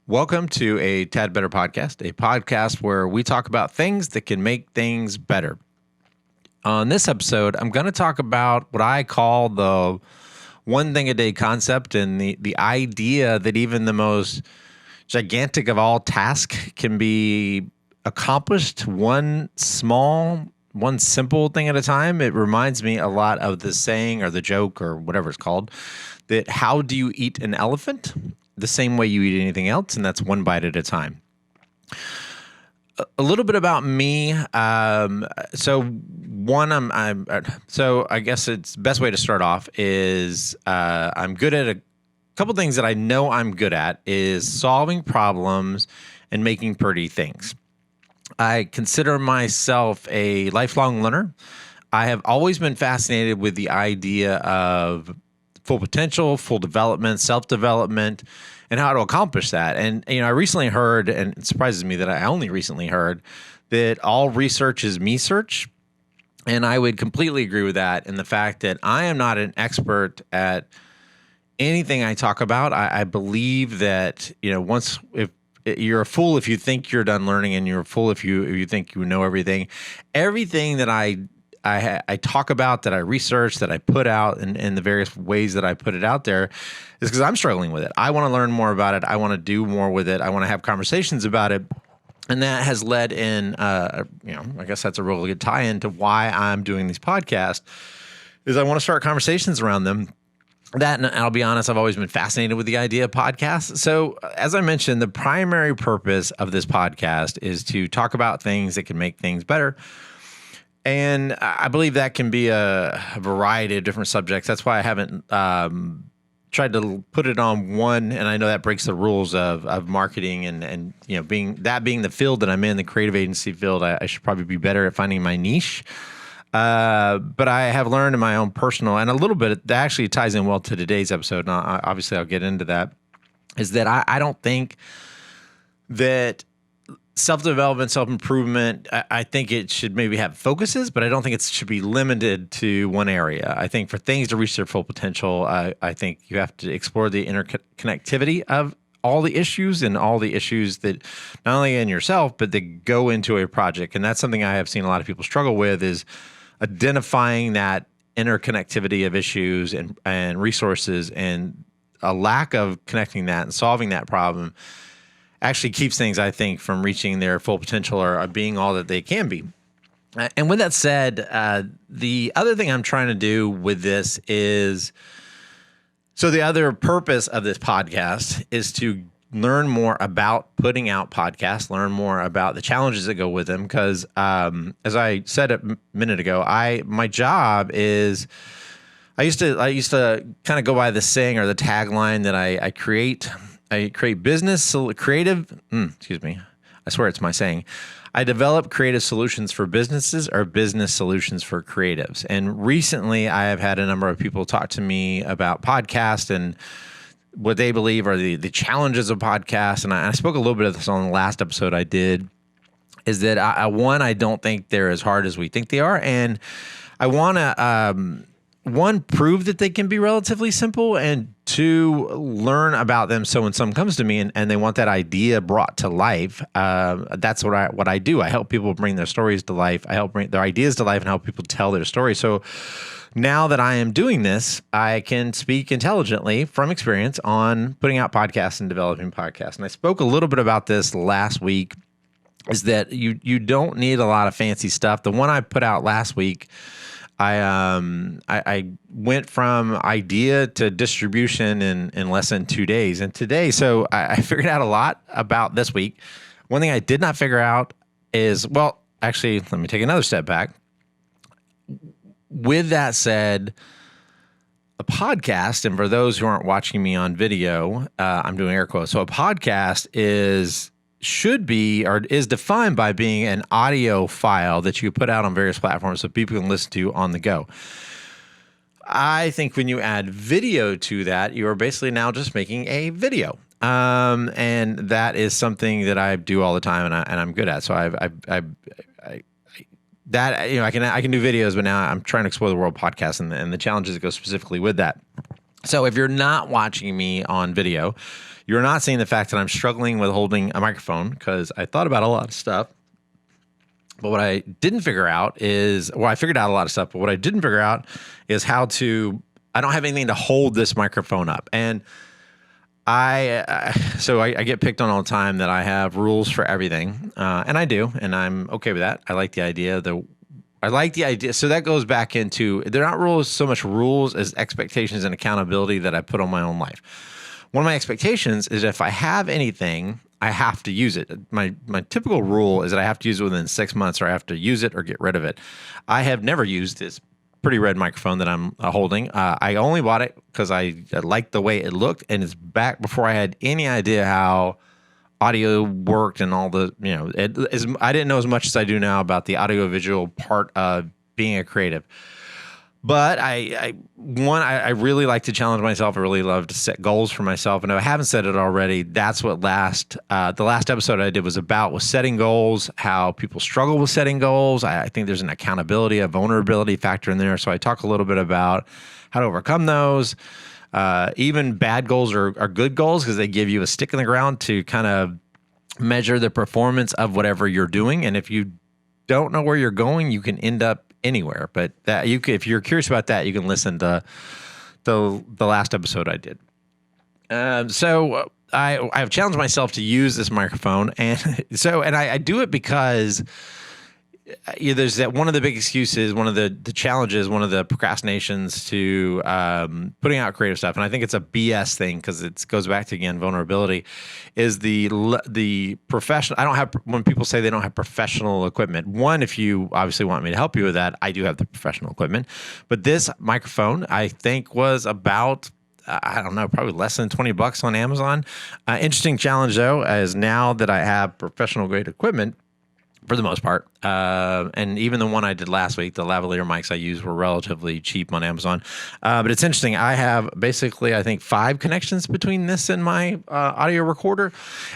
Welcome to a Tad Better podcast, a podcast where we talk about things that can make things better. On this episode, I'm going to talk about what I call the one thing a day concept and the idea that even the most gigantic of all tasks can be accomplished one simple thing at a time. It reminds me a lot of the saying or the joke or whatever it's called that how do you eat an elephant? The same way you eat anything else, and that's one bite at a time. A little bit about me. So I guess it's best way to start off is I'm good at a couple things that I know I'm good at is solving problems and making pretty things. I consider myself a lifelong learner. I have always been fascinated with the idea of full potential, full development, self-development, and how to accomplish that. And, I recently heard, and it surprises me that I only recently heard, that all research is me search. And I would completely agree with that. And the fact that I am not an expert at anything I talk about, I believe that, if you're a fool if you think you're done learning, and you're a fool if you think you know everything. Everything that I talk about, that I research, that I put out in the various ways that I put it out there is because I'm struggling with it. I want to learn more about it. I want to do more with it. I want to have conversations about it. And that has led in, I guess that's a really good tie into why I'm doing these podcasts is I want to start conversations around them. That, and I'll be honest, I've always been fascinated with the idea of podcasts. So as I mentioned, the primary purpose of this podcast is to talk about things that can make things better. And I believe that can be a variety of different subjects. That's why I haven't tried to put it on one. And I know that breaks the rules of marketing and being the field that I'm in, the creative agency field. I should probably be better at finding my niche. But I have learned in my own personal, and a little bit that actually ties in well to today's episode. And obviously, I'll get into that. Is that I don't think that self-development, self-improvement, I think it should maybe have focuses, but I don't think it should be limited to one area. I think for things to reach their full potential, I think you have to explore the interconnectivity of all the issues and all the issues that not only in yourself, but that go into a project. And that's something I have seen a lot of people struggle with is identifying that interconnectivity of issues and resources, and a lack of connecting that and solving that problem actually keeps things, I think, from reaching their full potential or being all that they can be. And with that said, the other thing I'm trying to do with this is, so the other purpose of this podcast is to learn more about putting out podcasts, learn more about the challenges that go with them. Because as I said a minute ago, my job is, I used to kind of go by the saying or the tagline that I create business creative. Excuse me. I swear it's my saying. I develop creative solutions for businesses or business solutions for creatives. And recently I have had a number of people talk to me about podcasts and what they believe are the challenges of podcasts. And I spoke a little bit of this on the last episode I did, is that I don't think they're as hard as we think they are. And I want to, prove that they can be relatively simple, and two, learn about them. So when someone comes to me and they want that idea brought to life, that's what I do. I help people bring their stories to life. I help bring their ideas to life and help people tell their story. So now that I am doing this, I can speak intelligently from experience on putting out podcasts and developing podcasts. And I spoke a little bit about this last week, is that you don't need a lot of fancy stuff. The one I put out last week, I went from idea to distribution in less than 2 days. And today, so I figured out a lot about this week. One thing I did not figure out is, well, actually, let me take another step back. With that said, a podcast, and for those who aren't watching me on video, I'm doing air quotes. So a podcast should be or is defined by being an audio file that you put out on various platforms so people can listen to on the go. I think when you add video to that, you are basically now just making a video. And that is something that I do all the time, and I'm good at. So I can do videos, but now I'm trying to explore the world podcast and the challenges that go specifically with that. So if you're not watching me on video, You're not seeing the fact that I'm struggling with holding a microphone because I thought about a lot of stuff. But what I didn't figure out is, well, I figured out a lot of stuff, but what I didn't figure out is I don't have anything to hold this microphone up. And so I get picked on all the time that I have rules for everything. And I do, and I'm okay with that. I like the idea. So that goes back into, they're not rules, so much rules as expectations and accountability that I put on my own life. One of my expectations is if I have anything, I have to use it. My typical rule is that I have to use it within 6 months, or I have to use it or get rid of it. I have never used this pretty red microphone that I'm holding. I only bought it because I liked the way it looked, and it's back before I had any idea how audio worked and all the, I didn't know as much as I do now about the audiovisual part of being a creative. But I really like to challenge myself. I really love to set goals for myself. And if I haven't said it already, that's what the last episode I did was about, was setting goals, how people struggle with setting goals. I think there's an accountability, a vulnerability factor in there. So I talk a little bit about how to overcome those. Even bad goals are good goals because they give you a stick in the ground to kind of measure the performance of whatever you're doing. And if you don't know where you're going, you can end up anywhere. But if you're curious about that, you can listen to the last episode I did. So I have challenged myself to use this microphone, and I do it because there's that one of the big excuses, one of the challenges, one of the procrastinations to putting out creative stuff, and I think it's a BS thing because it goes back to, again, vulnerability, is the professional. I don't have, when people say they don't have professional equipment. One, if you obviously want me to help you with that, I do have the professional equipment, but this microphone I think was about, I don't know, probably less than $20 on Amazon. Interesting challenge though, as now that I have professional grade equipment, for the most part. And even the one I did last week, the lavalier mics I used were relatively cheap on Amazon. But it's interesting. I have basically, I think, 5 connections between this and my audio recorder.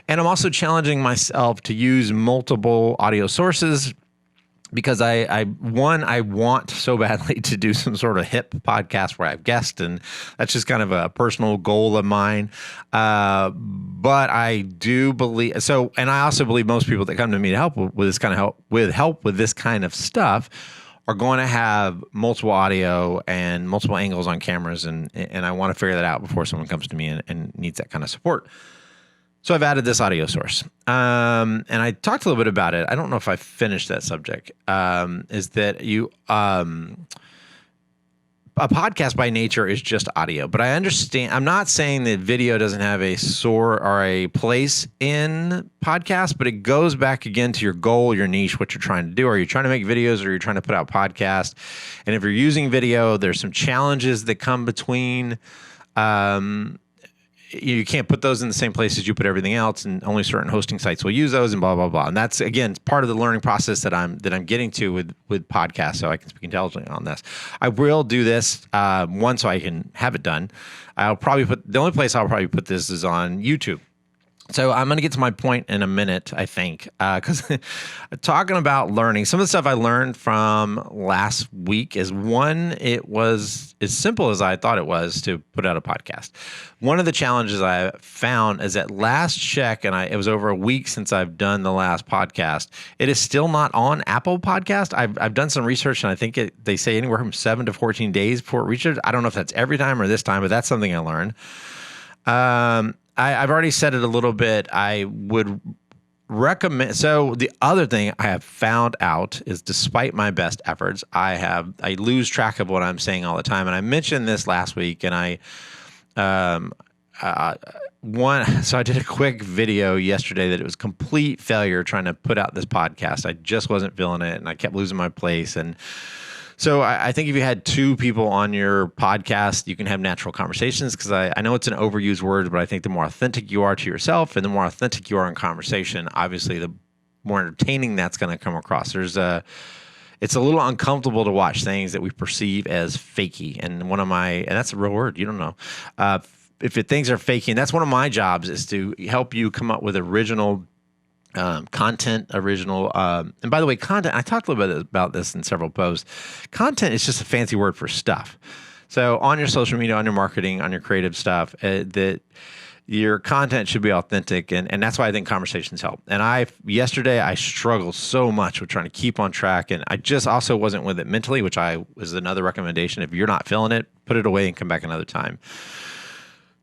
And I'm also challenging myself to use multiple audio sources, because I want so badly to do some sort of hip podcast where I have guests, and that's just kind of a personal goal of mine. But I do believe so, and I also believe most people that come to me to help with this kind of help with this kind of stuff are going to have multiple audio and multiple angles on cameras, and I want to figure that out before someone comes to me and needs that kind of support. So I've added this audio source, and I talked a little bit about it. I don't know if I finished that subject. Is that a podcast by nature is just audio, but I understand. I'm not saying that video doesn't have a place in podcasts, but it goes back again to your goal, your niche, what you're trying to do. Are you trying to make videos, or you're trying to put out podcasts? And if you're using video, there's some challenges that come between. You can't put those in the same place as you put everything else, and only certain hosting sites will use those, and blah, blah, blah. And that's, again, part of the learning process that I'm getting to with podcasts, so I can speak intelligently on this. I will do this, one, so I can have it done. The only place I'll probably put this is on YouTube. So I'm going to get to my point in a minute, I think, because talking about learning, some of the stuff I learned from last week is, one, it was as simple as I thought it was to put out a podcast. One of the challenges I found is that last check, and it was over a week since I've done the last podcast, it is still not on Apple Podcast. I've done some research, and I think they say anywhere from 7 to 14 days before it reaches. I don't know if that's every time or this time, but that's something I learned. I've already said it a little bit. I would recommend. So the other thing I have found out is, despite my best efforts, I lose track of what I'm saying all the time. And I mentioned this last week, and so I did a quick video yesterday that it was complete failure trying to put out this podcast. I just wasn't feeling it, and I kept losing my place. And so I think if you had 2 people on your podcast, you can have natural conversations, because I know it's an overused word, but I think the more authentic you are to yourself and the more authentic you are in conversation, obviously the more entertaining that's going to come across. It's a little uncomfortable to watch things that we perceive as fakey. And and that's a real word, you don't know. If things are fakey, and that's one of my jobs, is to help you come up with original content, and by the way, content, I talked a little bit about this in several posts. Content is just a fancy word for stuff. So on your social media, on your marketing, on your creative stuff, that your content should be authentic, and that's why I think conversations help. And yesterday I struggled so much with trying to keep on track, and I just also wasn't with it mentally, which was another recommendation. If you're not feeling it, put it away and come back another time.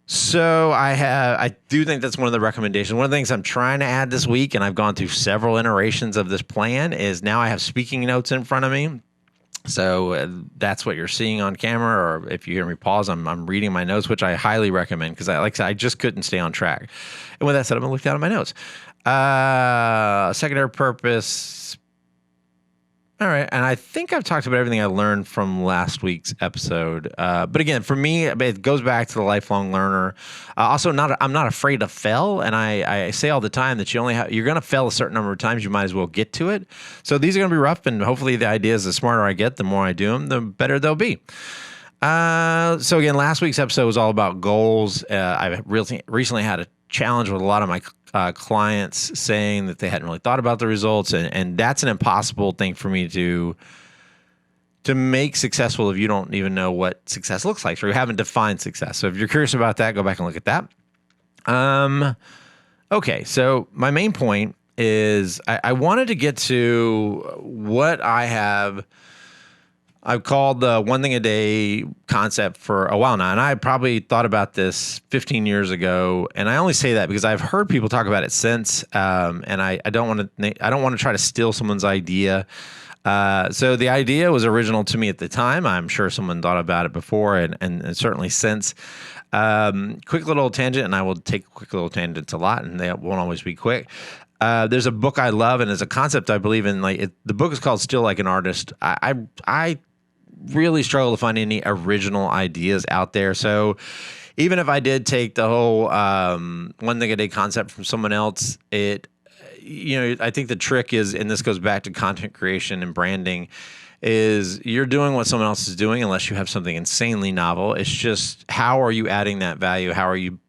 So I do think that's one of the recommendations. One of the things I'm trying to add this week, and I've gone through several iterations of this plan, is now I have speaking notes in front of me. So that's what you're seeing on camera, or if you hear me pause, I'm reading my notes, which I highly recommend because like I said, I just couldn't stay on track. And with that said, I'm going to look down at my notes. Secondary purpose. All right. And I think I've talked about everything I learned from last week's episode. But again, for me, it goes back to the lifelong learner. Also, I'm not afraid to fail. And I say all the time that you're going to fail a certain number of times. You might as well get to it. So these are going to be rough. And hopefully the idea is the smarter I get, the more I do them, the better they'll be. So again, last week's episode was all about goals. I recently had a challenge with a lot of my clients saying that they hadn't really thought about the results, and that's an impossible thing for me to make successful if you don't even know what success looks like, or you haven't defined success. So if you're curious about that, go back and look at that. Okay, so my main point is I wanted to get to what I've called the one thing a day concept for a while now. And I probably thought about this 15 years ago. And I only say that because I've heard people talk about it since. And I don't want to try to steal someone's idea. So the idea was original to me at the time. I'm sure someone thought about it before and certainly since. Quick little tangent, and I will take quick little tangents a lot, and they won't always be quick. There's a book I love, and it's a concept I believe in. The book is called Still Like an Artist. I really struggle to find any original ideas out there. So even if I did take the whole one thing a day concept from someone else, I think the trick is, and this goes back to content creation and branding, is you're doing what someone else is doing unless you have something insanely novel. It's just, how are you adding that value?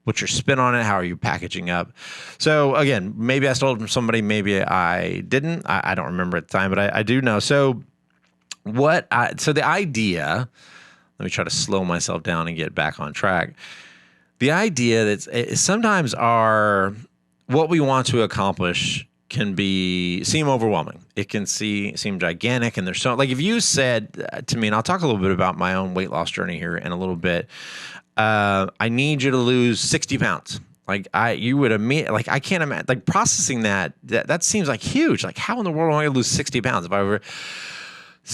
What's your spin on it? How are you packaging up? So again, maybe I stole it from somebody, maybe I didn't. I don't remember at the time, but I do know. So the idea, let me try to slow myself down and get back on track. The idea that sometimes what we want to accomplish can seem overwhelming. It can seem gigantic, and there's if you said to me, and I'll talk a little bit about my own weight loss journey here in a little bit. I need you to lose 60 pounds. You would immediately, I can't imagine, processing that seems like huge. How in the world am I going to lose 60 pounds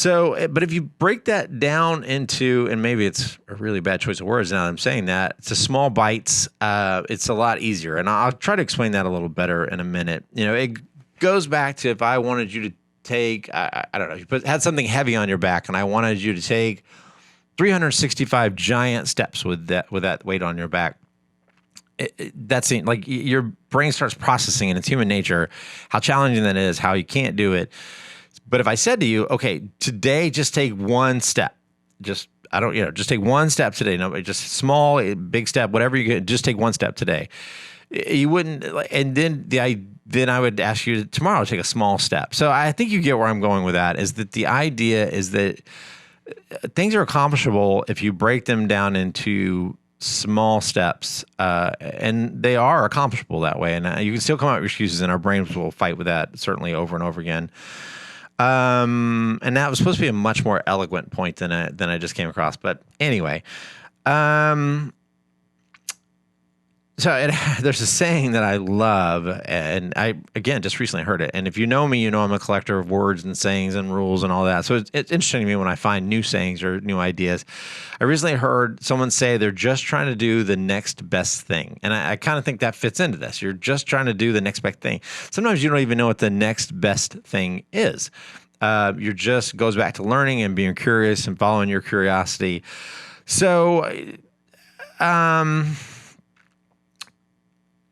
but if you break that down into, and maybe it's a really bad choice of words now that I'm saying that, it's a small bites, it's a lot easier. And I'll try to explain that a little better in a minute. It goes back to, if I wanted you to take, I don't know, you had something heavy on your back and I wanted you to take 365 giant steps with that weight on your back. That seems like your brain starts processing, and it's human nature, how challenging that is, how you can't do it. But if I said to you, okay, today, just take one step, just take one step today. No, just small, big step, whatever you get, just take one step today. You wouldn't, and then I would ask you tomorrow to take a small step. So I think you get where I'm going with that, is that the idea is that things are accomplishable if you break them down into small steps, and they are accomplishable that way. And you can still come up with excuses, and our brains will fight with that certainly over and over again. And that was supposed to be a much more eloquent point than I just came across. But anyway, so there's a saying that I love, and I, again, just recently heard it. And if you know me, you know I'm a collector of words and sayings and rules and all that. So it's interesting to me when I find new sayings or new ideas. I recently heard someone say they're just trying to do the next best thing. And I kind of think that fits into this. You're just trying to do the next best thing. Sometimes you don't even know what the next best thing is. You're just goes back to learning and being curious and following your curiosity. So,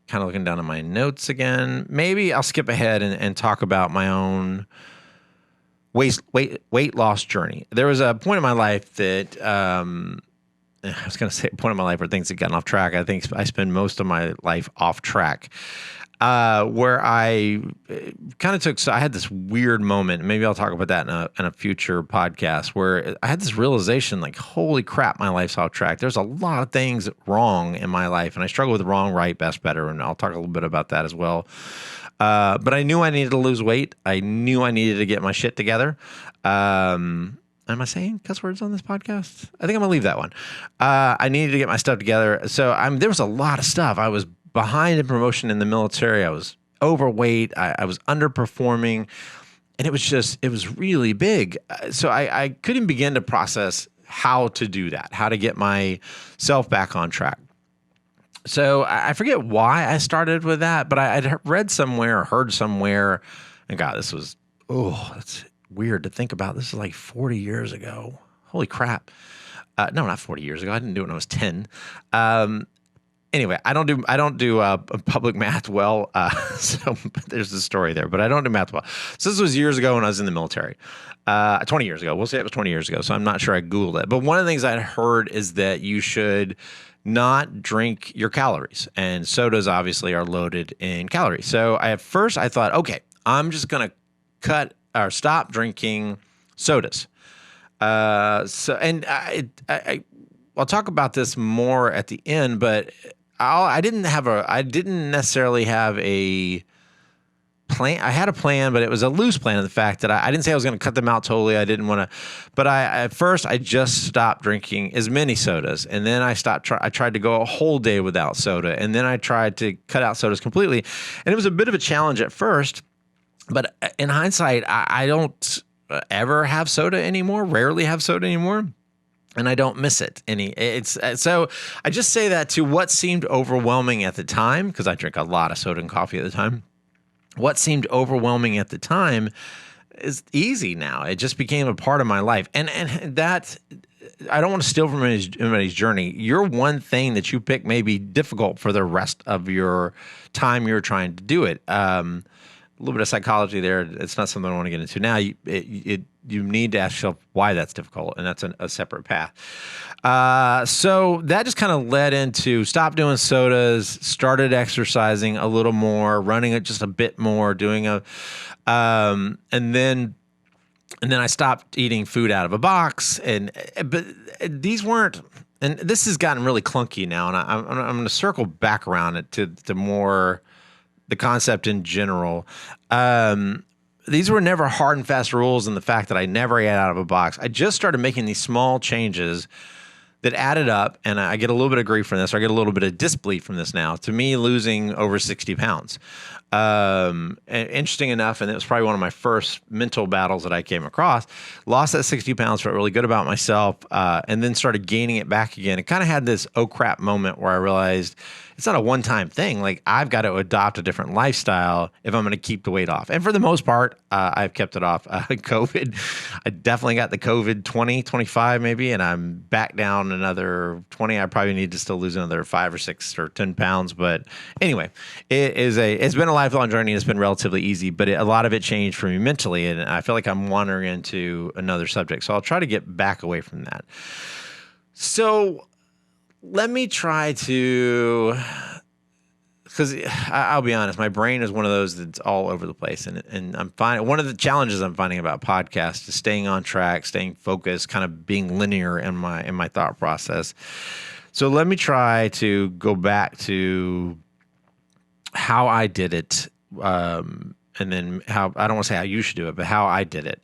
kind of looking down at my notes again. Maybe I'll skip ahead and talk about my own weight loss journey. There was a point in my life that I was going to say a point in my life where things had gotten off track. I think I spend most of my life off track. where I kind of took. So I had this weird moment. Maybe I'll talk about that in a future podcast. Where I had this realization, like, holy crap, my life's off track. There's a lot of things wrong in my life, and I struggle with wrong, right, best, better, and I'll talk a little bit about that as well. But I knew I needed to lose weight. I knew I needed to get my shit together. Am I saying cuss words on this podcast? I think I'm gonna leave that one. I needed to get my stuff together. So there was a lot of stuff. I was behind in promotion in the military. I was overweight. I was underperforming, and it was really big. So I couldn't begin to process how to do that, how to get myself back on track. So I forget why I started with that, but I'd read somewhere or heard somewhere, and God, that's weird to think about. This is like 40 years ago. Holy crap. No, not 40 years ago. I didn't do it when I was 10. Anyway, I don't do public math well. So there's the story there, but I don't do math well. So this was years ago when I was in the military. 20 years ago. We'll say it was 20 years ago. So I'm not sure I Googled it. But one of the things I heard is that you should not drink your calories. And sodas obviously are loaded in calories. So at first I thought, okay, I'm just going to cut or stop drinking sodas. I'll talk about this more at the end, but I didn't necessarily have a plan. I had a plan, but it was a loose plan in the fact that I didn't say I was going to cut them out totally. I didn't want to, but at first I just stopped drinking as many sodas. And then I tried to go a whole day without soda. And then I tried to cut out sodas completely. And it was a bit of a challenge at first. But in hindsight, I don't ever have soda anymore, rarely have soda anymore, and I don't miss it any. So I just say that to what seemed overwhelming at the time, because I drink a lot of soda and coffee at the time. What seemed overwhelming at the time is easy now. It just became a part of my life. And that, I don't want to steal from anybody's journey. Your one thing that you pick may be difficult for the rest of your time you're trying to do it. A little bit of psychology there. It's not something I want to get into now. You need to ask yourself why that's difficult, and that's a separate path. So that just kind of led into stop doing sodas, started exercising a little more, running it just a bit more, and then I stopped eating food out of a box. But these weren't. And this has gotten really clunky now, and I'm going to circle back around it to more the concept in general. These were never hard and fast rules in the fact that I never ate out of a box. I just started making these small changes that added up, and I get a little bit of grief from this, or I get a little bit of disbelief from this now, to me losing over 60 pounds. And interesting enough, and it was probably one of my first mental battles that I came across, lost that 60 pounds, felt really good about myself, and then started gaining it back again. It kind of had this oh crap moment where I realized it's not a one-time thing. Like, I've got to adopt a different lifestyle if I'm going to keep the weight off. And for the most part, I've kept it off. COVID, I definitely got the COVID 20, 25 maybe, and I'm back down another 20. I probably need to still lose another 5 or 6 or 10 pounds. But anyway, it's been a lifelong journey. And it's been relatively easy, but a lot of it changed for me mentally. And I feel like I'm wandering into another subject. So I'll try to get back away from that. So let me try to, because I'll be honest, my brain is one of those that's all over the place. And I'm finding, one of the challenges I'm finding about podcasts is staying on track, staying focused, kind of being linear in my thought process. So let me try to go back to how I did it. And then how, I don't want to say how you should do it, but how I did it.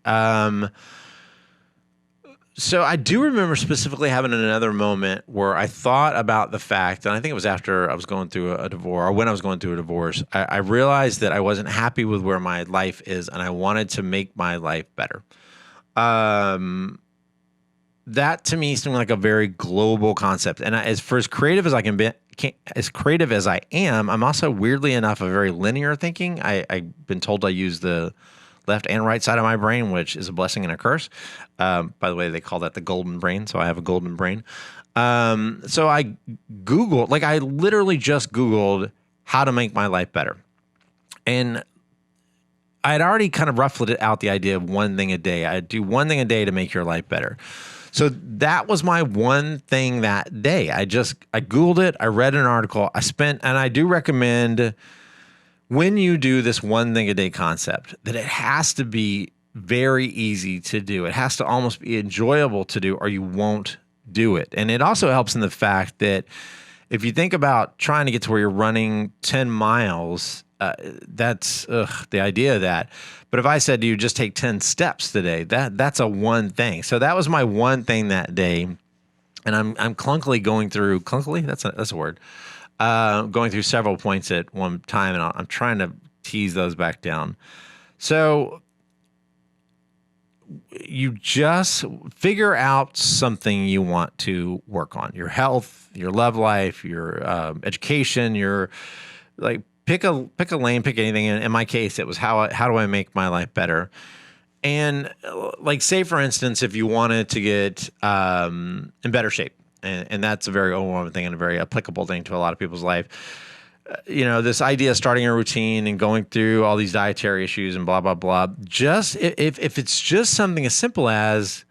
So I do remember specifically having another moment where I thought about the fact, and I think it was after I was going through a divorce, or when I was going through a divorce, I realized that I wasn't happy with where my life is, and I wanted to make my life better. That to me seemed like a very global concept. And as creative as I can be, as creative as I am, I'm also weirdly enough a very linear thinking. I've been told I use the left and right side of my brain, which is a blessing and a curse. By the way, they call that the golden brain. So I have a golden brain. So I Googled, I literally just Googled how to make my life better. And I had already kind of ruffled it out, the idea of one thing a day. I'd do one thing a day to make your life better. So that was my one thing that day. I Googled it. I read an article. And I do recommend when you do this one thing a day concept, that it has to be very easy to do. It has to almost be enjoyable to do, or you won't do it. And it also helps in the fact that if you think about trying to get to where you're running 10 miles, that's the idea of that. But if I said to you, just take 10 steps today, that's a one thing. So that was my one thing that day. And I'm clunkily going through, clunkily, that's a word, going through several points at one time, and I'm trying to tease those back down. So you just figure out something you want to work on: your health, your love life, your education, your like pick a lane, pick anything. In my case, it was how do I make my life better? And like, say for instance, if you wanted to get in better shape, and that's a very overwhelming thing and a very applicable thing to a lot of people's life. This idea of starting a routine and going through all these dietary issues and blah, blah, blah. Just if it's just something as simple as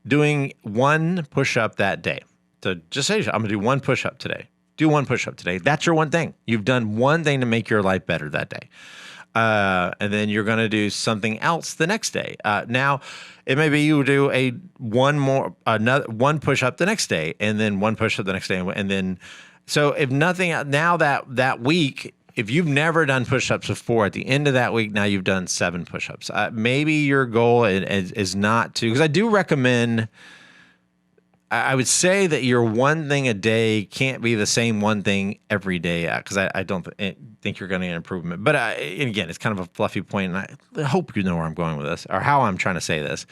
doing one push-up that day. So just say, I'm going to do one push-up today. Do one push-up today. That's your one thing. You've done one thing to make your life better that day. And then you're going to do something else the next day. Now, it may be you do one push-up the next day, and then one push-up the next day, and then. So if nothing, now that week, if you've never done push-ups before, at the end of that week, now you've done 7 push-ups. Maybe your goal is not to, because I do recommend, I would say that your one thing a day can't be the same one thing every day, because I don't think you're going to get improvement. But and again, it's kind of a fluffy point, and I hope you know where I'm going with this, or how I'm trying to say this.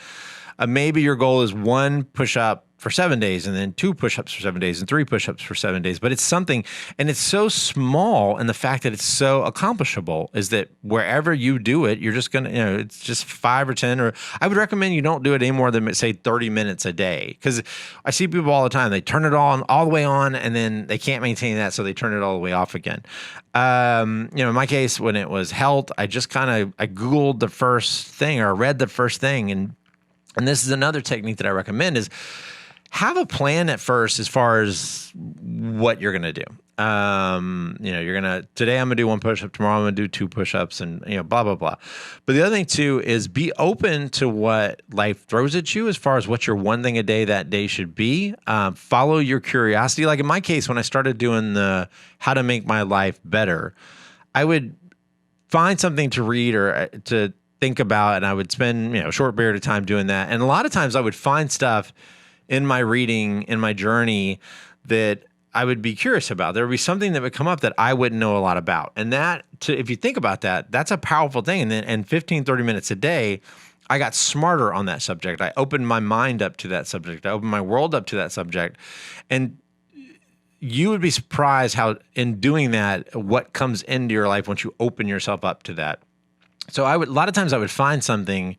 Maybe your goal is 1 push-up for 7 days, and then 2 push-ups for 7 days, and 3 push-ups for 7 days. But it's something, and it's so small, and the fact that it's so accomplishable is that wherever you do it, you're just going to, it's just 5 or 10, or I would recommend you don't do it any more than, say, 30 minutes a day. Because I see people all the time, they turn it all the way on, and then they can't maintain that, so they turn it all the way off again. In my case, when it was health, I just I Googled the first thing, or read the first thing, and this is another technique that I recommend, is have a plan at first as far as what you're going to do. Today I'm going to do 1 push-up, tomorrow I'm going to do 2 push-ups, and, blah, blah, blah. But the other thing too is be open to what life throws at you as far as what your one thing a day that day should be. Follow your curiosity. Like in my case, when I started doing the how to make my life better, I would find something to read or to think about, and I would spend, a short period of time doing that. And a lot of times I would find stuff in my reading, in my journey, that I would be curious about. There would be something that would come up that I wouldn't know a lot about. And if you think about that, that's a powerful thing. And 15, 30 minutes a day, I got smarter on that subject. I opened my mind up to that subject. I opened my world up to that subject. And you would be surprised how, in doing that, what comes into your life once you open yourself up to that. So a lot of times I would find something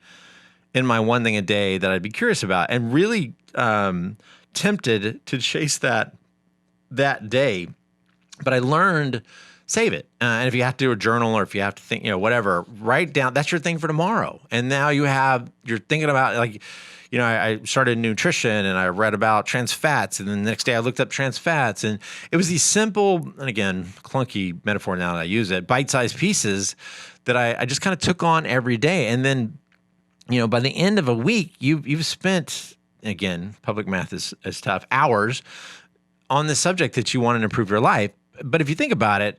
in my one thing a day that I'd be curious about, and really tempted to chase that day. But I learned, save it. And if you have to do a journal, or if you have to think, whatever, write down, that's your thing for tomorrow. And now you're thinking about, like, I started nutrition, and I read about trans fats, and then the next day I looked up trans fats, and it was these simple, and again, clunky metaphor now that I use it, bite-sized pieces that I just kind of took on every day. And then, by the end of a week, you've spent, again, public math is tough, hours on the subject that you want to improve your life. But if you think about it,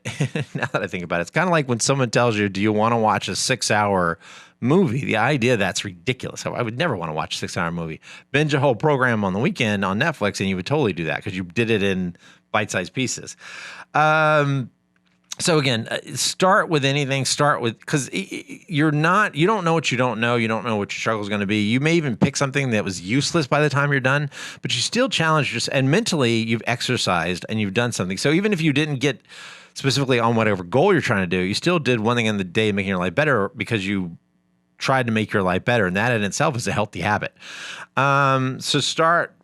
now that I think about it, it's kind of like when someone tells you, do you want to watch a 6-hour movie? The idea that's ridiculous. I would never want to watch a 6-hour movie. Binge a whole program on the weekend on Netflix, and you would totally do that because you did it in bite-sized pieces. So again, start with anything. Because you don't know what you don't know. You don't know what your struggle is going to be. You may even pick something that was useless by the time you're done, but you still challenge yourself. And mentally, you've exercised and you've done something. So even if you didn't get specifically on whatever goal you're trying to do, you still did one thing in the day making your life better because you tried to make your life better. And that in itself is a healthy habit. So start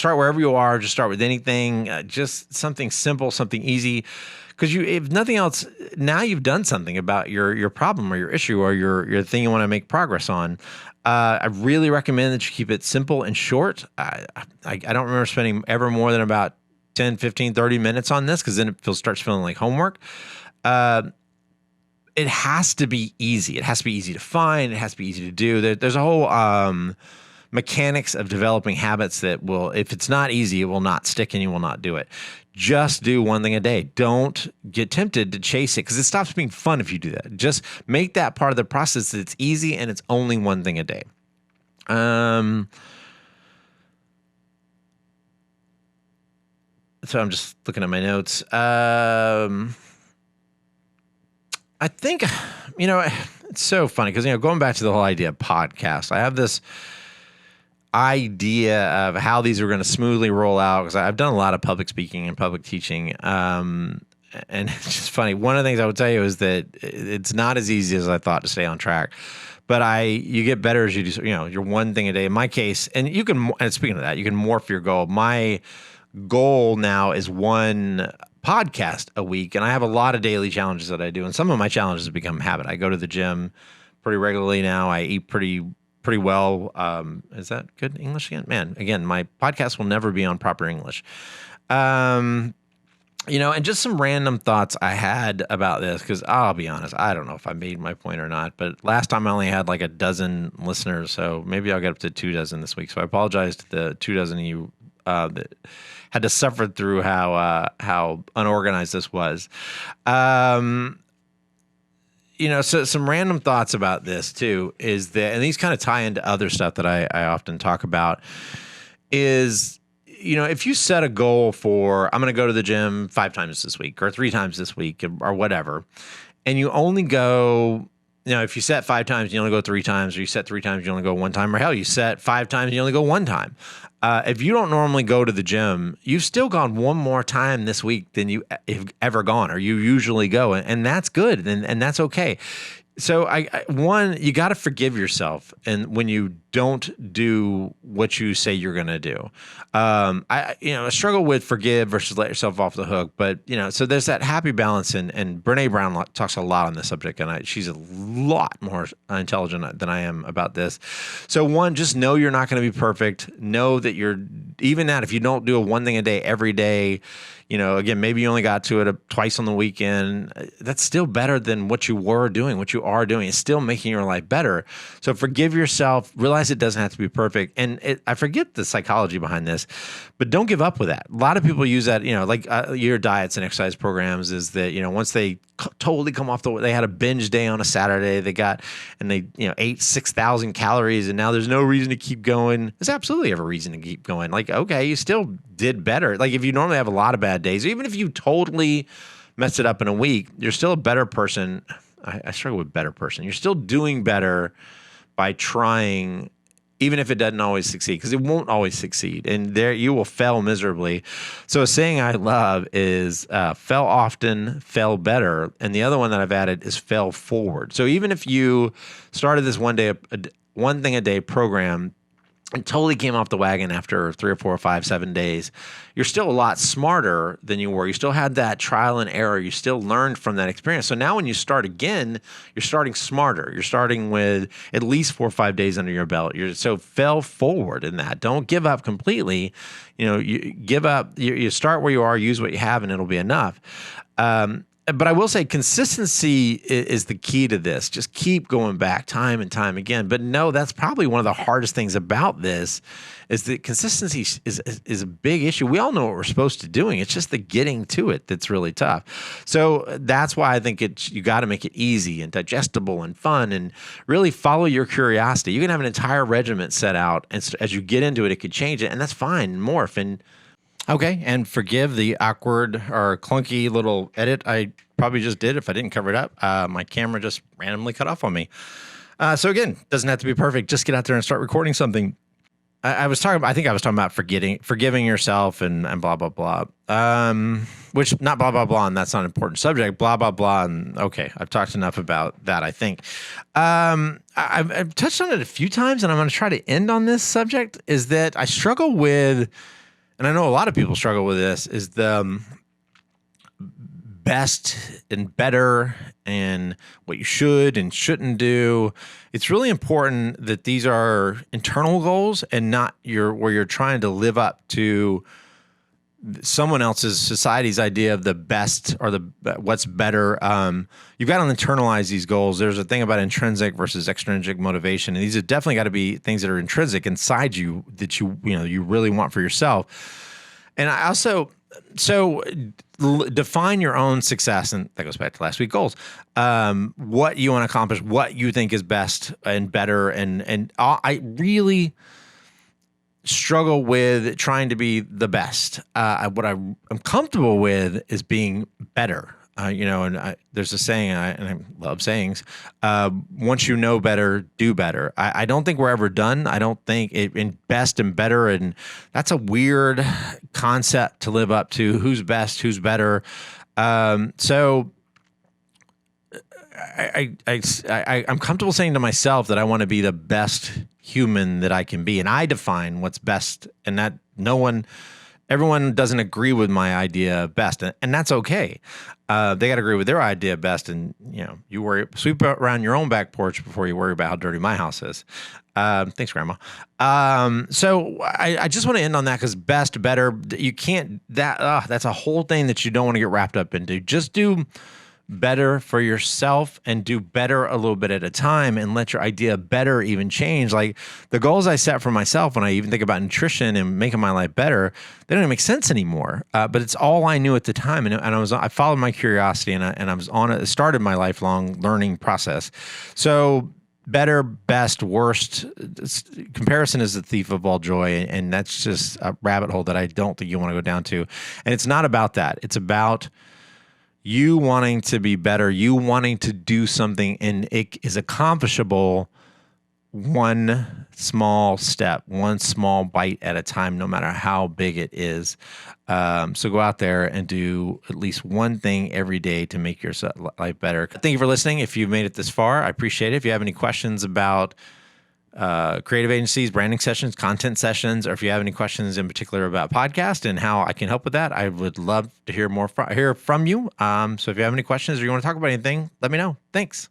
wherever you are. Just start with anything, just something simple, something easy. Because if nothing else, now you've done something about your problem or your issue or your thing you want to make progress on. I really recommend that you keep it simple and short. I don't remember spending ever more than about 10, 15, 30 minutes on this, because then it starts feeling like homework. it has to be easy. It has to be easy to find. It has to be easy to do. There's a whole mechanics of developing habits that will, if it's not easy, it will not stick and you will not do it. Just do one thing a day. Don't get tempted to chase it because it stops being fun if you do that. Just make that part of the process that it's easy and it's only one thing a day. So I'm just looking at my notes. I think, it's so funny because, going back to the whole idea of podcast, I have this idea of how these are going to smoothly roll out because I've done a lot of public speaking and public teaching. And it's just funny. One of the things I would tell you is that it's not as easy as I thought to stay on track. But you get better as you do, you're one thing a day. In my case, and speaking of that, you can morph your goal. My goal now is one podcast a week, and I have a lot of daily challenges that I do, and some of my challenges have become habit. I go to the gym pretty regularly now. I eat pretty well. Is that good English again? Man, again, my podcast will never be on proper English. And just some random thoughts I had about this, because I'll be honest, I don't know if I made my point or not, but last time I only had like a dozen listeners, so maybe I'll get up to 24 this week. So I apologize to the 24 of you that had to suffer through how unorganized this was. So some random thoughts about this too is that, and these kind of tie into other stuff that I often talk about, is, if you set a goal for, I'm going to go to the gym 5 times this week or 3 times this week or whatever, and you only go, if you set 5 times, you only go 3 times, or you set 3 times, you only go 1 time, or hell, you set 5 times, you only go 1 time. If you don't normally go to the gym, you've still gone 1 more time this week than you have ever gone, or you usually go, and that's good, and that's okay. So you got to forgive yourself, and when you don't do what you say you're going to do, I struggle with forgive versus let yourself off the hook. But so there's that happy balance, and Brene Brown talks a lot on this subject, and she's a lot more intelligent than I am about this. So one, just know you're not going to be perfect. Know that if you don't do one thing a day every day. Again, maybe you only got to it twice on the weekend. That's still better than what you were doing. What you are doing is still making your life better. So forgive yourself. Realize it doesn't have to be perfect. And I forget the psychology behind this, but don't give up with that. A lot of people use that, your diets and exercise programs is that, once they totally come off they had a binge day on a Saturday, they ate 6,000 calories, and now there's no reason to keep going. There's absolutely have a reason to keep going. Like, okay, you still did better. Like if you normally have a lot of bad days, or even if you totally messed it up in a week, you're still a better person. I struggle with better person. You're still doing better by trying, even if it doesn't always succeed, because it won't always succeed, and there you will fail miserably. So a saying I love is fail often, fail better. And the other one that I've added is fail forward. So even if you started this one thing a day program and totally came off the wagon after 3 or 4 or 5, 7 days, you're still a lot smarter than you were. You still had that trial and error. You still learned from that experience. So now when you start again, you're starting smarter. You're starting with at least 4 or 5 days under your belt. So fail forward in that. Don't give up completely. You give up. You start where you are, use what you have, and it'll be enough. But I will say consistency is the key to this. Just keep going back time and time again. But no, that's probably one of the hardest things about this is that consistency is a big issue. We all know what we're supposed to be doing. It's just the getting to it that's really tough. So that's why I think you got to make it easy and digestible and fun and really follow your curiosity. You can have an entire regiment set out, and as you get into it, it could change it, and that's fine, morph. Okay, and forgive the awkward or clunky little edit I probably just did if I didn't cover it up. My camera just randomly cut off on me. So again, doesn't have to be perfect. Just get out there and start recording something. I was talking about forgiving yourself and blah, blah, blah. Which not blah, blah, blah, and that's not an important subject. Blah, blah, blah, and okay, I've talked enough about that, I think. I've touched on it a few times, and I'm going to try to end on this subject, is that I struggle with, and I know a lot of people struggle with this, is the best and better and what you should and shouldn't do. It's really important that these are internal goals and not where you're trying to live up to someone else's society's idea of the best or the what's better. You've got to internalize these goals. There's a thing about intrinsic versus extrinsic motivation, and these have definitely got to be things that are intrinsic inside you that you really want for yourself. And I also define your own success, and that goes back to last week's goals. What you want to accomplish, what you think is best and better, and I really struggle with trying to be the best. What I'm comfortable with is being better. There's a saying, and I love sayings. Once you know better, do better. I don't think we're ever done. I don't think in best and better, and that's a weird concept to live up to. Who's best? Who's better? So I'm comfortable saying to myself that I want to be the best human that I can be, and I define what's best, and that everyone doesn't agree with my idea of best, and that's okay. They got to agree with their idea of best, and you sweep around your own back porch before you worry about how dirty my house is. Thanks, Grandma. So I just want to end on that, because best, better, you can't. That's a whole thing that you don't want to get wrapped up into. Just do better for yourself and do better a little bit at a time, and let your idea better even change. Like the goals I set for myself when I even think about nutrition and making my life better, they don't even make sense anymore. But it's all I knew at the time. And I followed my curiosity, and I was on it. It started my lifelong learning process. So better, best, worst, comparison is the thief of all joy. And that's just a rabbit hole that I don't think you want to go down to. And it's not about that. It's about you wanting to be better, you wanting to do something, and it is accomplishable one small step, one small bite at a time, no matter how big it is. So go out there and do at least one thing every day to make your life better. Thank you for listening. If you've made it this far, I appreciate it. If you have any questions about creative agencies, branding sessions, content sessions, or if you have any questions in particular about podcast and how I can help with that, I would love to hear from you. So if you have any questions or you want to talk about anything, let me know. Thanks.